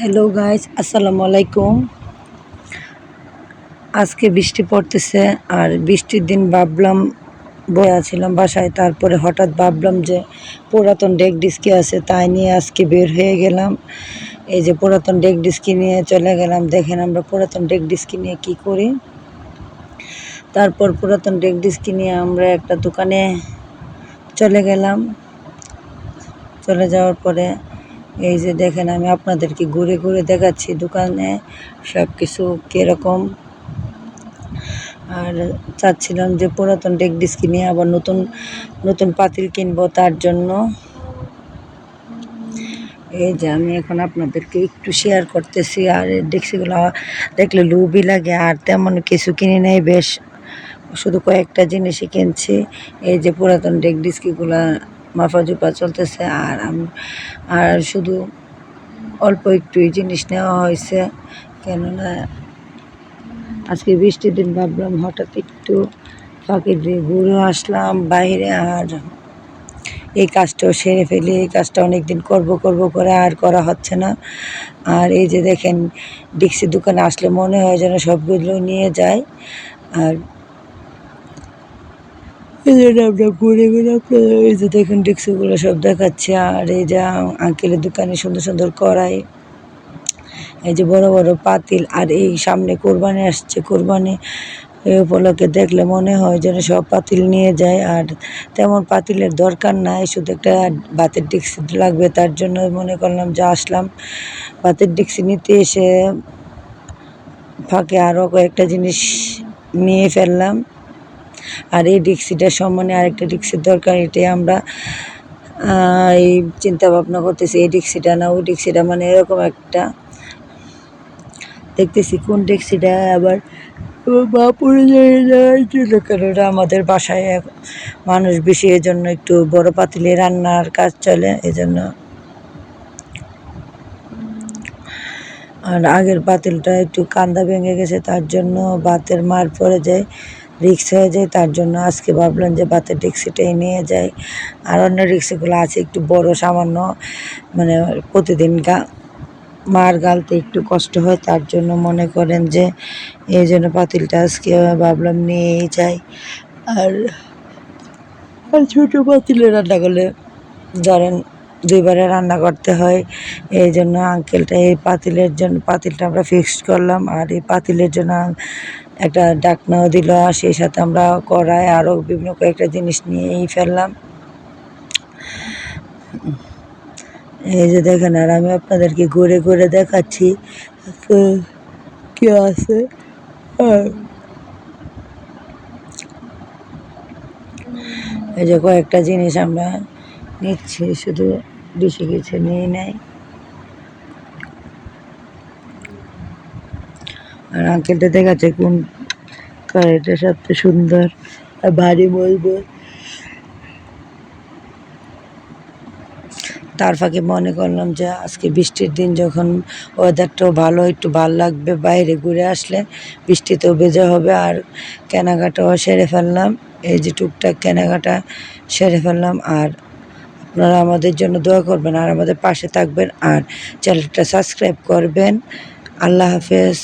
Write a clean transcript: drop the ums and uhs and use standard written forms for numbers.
Hello guys, আসসালামু আলাইকুম। আজকে বৃষ্টি পড়তেছে আর বৃষ্টির দিন ভাবলাম ছিলাম বাসায়, তারপরে হঠাৎ ভাবলাম যে পুরাতন ডেক ডিস্কি আছে তাই নিয়ে আজকে বের হয়ে গেলাম। এই যে পুরাতন ডেক ডিস্কি নিয়ে চলে গেলাম। দেখেন আমরা পুরাতন ডেক ডিস্কি নিয়ে কি করি। তারপর পুরাতন ডেক ডিস্কি নিয়ে আমরা একটা দোকানে চলে গেলাম। চলে যাওয়ার পরে এই যে দেখেন আমি আপনাদেরকে ঘুরে ঘুরে দেখাচ্ছি দোকানে সব কিছু কীরকম। আর চাচ্ছিলাম যে পুরাতন ডেক ডিস্কি নিয়ে আবার নতুন নতুন পাতিল কিনবো, তার জন্য এই যে আমি এখন আপনাদেরকে একটু শেয়ার করতেছি। আর ডেক্সিগুলো দেখলে লোভই লাগে, আর তেমন কিছু কিনে নেই, বেশ শুধু কয়েকটা জিনিসই কিনছি। এই যে পুরাতন ডেক ডিস্কিগুলো মাফাজুপা চলতেছে, আর শুধু অল্প একটুই জিনিস নেওয়া হয়েছে, কেননা আজকে বৃষ্টির দিন ভাবলাম হঠাৎ একটু ফাঁকি দিয়ে ঘুরে আসলাম বাইরে, আর এই কাজটাও সেরে ফেলি। এই কাজটা অনেকদিন করব করে আর করা হচ্ছে না। আর এই যে দেখেন ডিক্সি দোকানে আসলে মনে হয় যেন সবগুলো নিয়ে যায়। আর এই জন্য আমরা ঘুরে ঘুরে আপনাদের এই যে দেখেন ডিক্সিগুলো সব দেখাচ্ছে। আর এই যে আঙ্কেলের দোকানে সুন্দর সুন্দর কড়াই, এই যে বড় বড় পাতিল। আর এই সামনে কোরবানি আসছে, কোরবানি এই উপলক্ষে দেখলে মনে হয় যেন সব পাতিল নিয়ে যায়। আর তেমন পাতিলের দরকার নাই, শুধু একটা ভাতের ডেকচি লাগবে, তার জন্য মনে করলাম যে আসলাম ভাতের ডেকচি নিতে। এসে ফাঁকে আরও কয়েকটা জিনিস নিয়ে ফেললাম। আর এই ডেকচিটার সম্মানে আরেকটা ডেকচির দরকার, এটাই আমরা এই চিন্তা ভাবনা করতেছি। এই ডেকচিটা না ওই ডেকচিটা, মানে এরকম একটা দেখতেছি কোন ডেকচিটা আবার বা পড়ে যাওয়ার জন্য, কেননা আমাদের বাসায় মানুষ বেশি, এজন্য একটু বড় পাতিলে রান্নার কাজ চলে এজন্য। আর আগের পাতিলটা একটু কান্দা ভেঙে গেছে, তার জন্য ভাতের মার পড়ে যায়, রিক্স হয়ে যায়। তার জন্য আজকে ভাবলাম যে ভাতের ডেকচিটাই নিয়ে যাই। আর অন্য ডেকচিগুলো আছে একটু বড় সামান্য, মানে প্রতিদিন মার গালতে একটু কষ্ট হয়, তার জন্য মনে করেন যে এই জন্য পাতিলটা আজকে ভাবলাম নিয়েই যাই। আর ছোটো পাতিলে রান্না করলে ধরেন দুইবারে রান্না করতে হয়, এই জন্য আঙ্কেলটা এই পাতিলটা আমরা ফিক্সড করলাম। আর এই পাতিলের জন্য একটা ডাকনাও দিল, সেই সাথে আমরা কড়াই আরও বিভিন্ন কয়েকটা জিনিস নিয়েই ফেললাম। এই যে দেখেন, আর আমি আপনাদেরকে ঘুরে ঘুরে দেখাচ্ছি কি আছে। এই যে কয়েকটা জিনিস আমরা নিচ্ছি, শুধু বেশি কিছু নিয়ে নেয়। আর আঙ্কেলটা দেখাচ্ছে কোন কড়াইটা সবচেয়ে সুন্দর আর ভারী মজবুত। তার ফাঁকে মনে করলাম যে আজকে বৃষ্টির দিন, যখন ওয়েদারটাও ভালো, একটু ভাল লাগবে বাইরে ঘুরে আসলে, বৃষ্টিতেও ভেজা হবে। আর কেনাকাটাও সেরে ফেললাম, এই যে টুকটাক কেনাকাটা সেরে ফেললাম। আর আপনারা আমাদের জন্য দোয়া করবেন আর আমাদের পাশে থাকবেন, আর চ্যানেলটা সাবস্ক্রাইব করবেন। আল্লাহ হাফেজ।